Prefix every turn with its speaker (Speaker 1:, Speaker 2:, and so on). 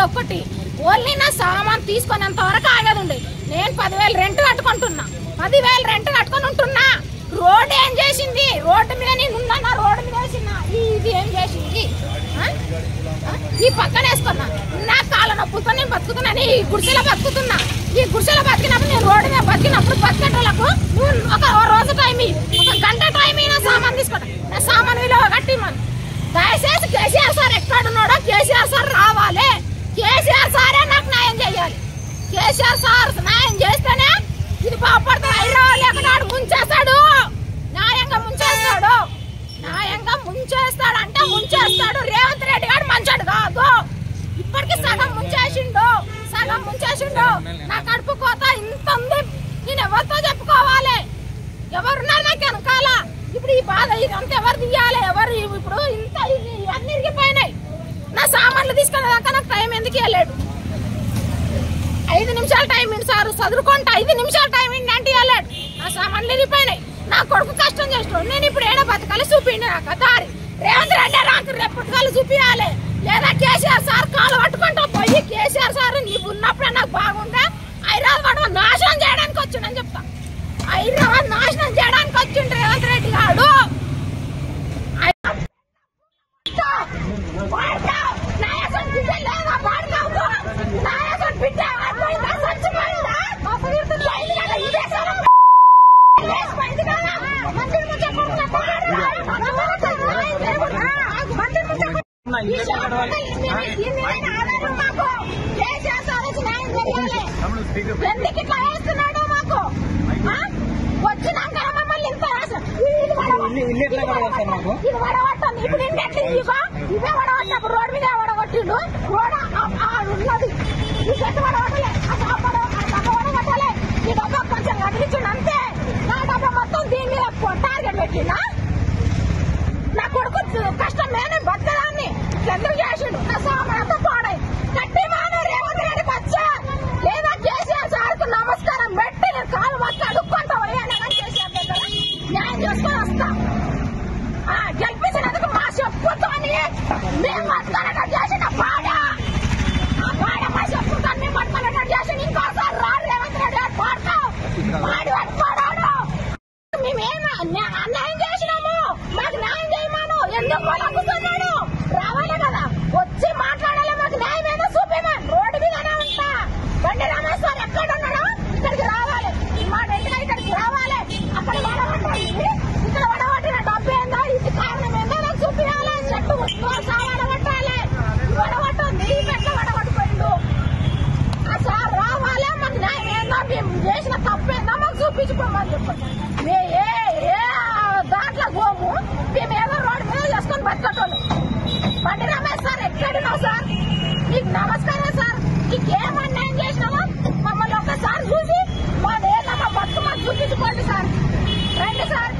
Speaker 1: ఒకటి ఓన్లీ నా సామాన్ తీసుకునేంత వరకు ఆగదుండే. నేను 10,000 రెంట్ కట్టుకుంటున్నా, 10,000 రెంట్ కట్టుకుని ఉంటున్నా. రోడ్డు ఏం చేసింది? రోడ్డు మీద నేను ఉన్నా, రోడ్డు మీద వేసిన ఇది ఏం చేసింది? ఈ పక్కన వేసుకున్నా. నా కాళ్ళ నొప్పులతో నేను బతుకుతున్నాను, ఈ గుడిసెలో బతుకుతున్నా. ఈ గుడిసెలో బతికినప్పుడు నేను రోడ్డు మీద బతికినప్పుడు బతికేటోళ్ళకు ఒక రోజు టైం, ఒక గంట టైం నా సామాన్ తీసుకుంటా. నా సామాన్ విలువ కట్టి మనం దయచేసి కేసీఆర్ సార్ ఎక్కడున్నాడో కేసీఆర్ సార్ రావాలి. కేసీఆర్ సారే నాకు న్యాయం చేయాలి. కేసీఆర్ సార్ న్యాయం చేస్తేనే ఇది బాగుపడుతుంది. హైదరాబాద్ లేకుండా ముంచేస్తాడు, న్యాయంగా ముంచేస్తాడు. న్యాయంగా ముంచేస్తాడు అంటే ముంచేస్తాడు. రేవంత్ రెడ్డి గారు మంచాడు కాదు. ఇప్పటికి సగం ముంచేసిండు, సగం ముంచేసిండు. నా కడుపు కోత ఇంత ఉంది, నేను ఎవరితో చెప్పుకోవాలి? ఎవరున్నారు నాకు వెనకాల? ఇప్పుడు ఈ బాధ ఇదంతా ఎవరు తీయాలి? ఎవరు ఇప్పుడు ఇంత అన్ని ఇరిగిపోయినాయి. నా సామాన్లు తీసుకునేదాకా నాకు టైం ఎందుకు ఇవ్వలేడు? 5 నిమిషాలు టైం ఇంటి సార్ చదువుకుంటా, 5 నిమిషాలు టైం ఇంటి అంటే ఇవ్వలేడు. నా సామాన్లు ఇరిగిపోయినాయి. నా కొడుకు కష్టం చేస్తాడు. నేను ఇప్పుడు ఏడో బతకాలి చూపిండి నాకు దారి. రేవంత్ రెడ్డి నాకు రేపు పుట్టుకాలు చూపించాలి. లేదా కేసీఆర్ సార్ కాలు పట్టుకుంటా పోయి కేసీఆర్ సార్ నీకు ఉన్నప్పుడే నాకు బాగుందా? హైదరాబాద్ నాశనం చేయడానికి వచ్చిండని చెప్తా. హైదరాబాద్ నాశనం చేయడానికి వచ్చిండు రేవంత్ రెడ్డి గారు. ఎందుకు ఇట్లా వేస్తున్నాడు మాకు? వచ్చినాక మమ్మల్ని ఇంత ఇది వడగొట్టండి. ఇప్పుడు ఇవే వడగొట్టినప్పుడు రోడ్డు మీద వడగొట్టిండు. రోడ్ ఉన్నది ఈ చెట్టు వడగొట్టలే, ఆ డబ్బా వడగొట్టలే. ఈ డబ్బా కొంచెం కదిలించిండు అంతే. నా డబ్బా మొత్తం దీని మీద టార్గెట్ పెట్టిండా? నా కొడుకు కష్టం నేనే బతకదాన్ని ఎందుకు చేసిండు? నా సామానంతా పాడై కట్టి మాను రేవంత్ రెడ్డికి వచ్చా లేదా కేసీఆర్ సార్కు నమస్కారం పెట్టి నేను కాలు మొత్తం అడుక్కుంటా పోయాను. కేసీఆర్ దగ్గర న్యాయం చేసుకొని వస్తా. గెలిపించినందుకు మా చెప్పుతో మేము బతకాలట చేసిన పాడ ఆ పాడ మా చెప్పుతో మేము బతకాలట చేసిన ఇంకోసారి రాడు రేవంత్ రెడ్డి గారు పాడతావు పాడి పట్టుకోడాడు. మేమేమో అన్యాయం చేసినాము, మాకు న్యాయం చేయమాను. ఎందుకు లగ్గుతున్నాడు? రావాలి కదా, వచ్చి మాట్లాడాలి. మాకు న్యాయం ఏదో చూపేమని రోడ్డు మీదనే ఉంటా. బండి రమేష్ సార్ ఎక్కడ ఉన్నాడో ఇక్కడికి రావాలి, మా ఇంటికి ఇక్కడికి రావాలి. అక్కడ వడగొట్టాలి, ఇక్కడ వడగొట్టిన డబ్బు ఏందో ఇది కారణం ఏందో నాకు చూపించాలి. చెట్టు వడగొట్టాలి, వడగొట్టుంది ఎట్లా వడగొట్టిపోయిండు. ఆ సార్ రావాలి, మాకు న్యాయం ఏందో మేము చేసిన తప్పు ఏందో మాకు చూపించుకోమని చెప్పండి. దాంట్లో గోము మేమేదో రోడ్డు మీద చేసుకొని బతకటోళ్ళు. బండి రమేష్ సార్ ఎక్కడున్నావు సార్? నీకు నమస్కారం సార్. నీకేం అన్యాయం చేసినామో మమ్మల్ని ఒక్కసారి చూసి మా నేల మా బతుకు మాకు చూపించుకోండి సార్. రండి సార్.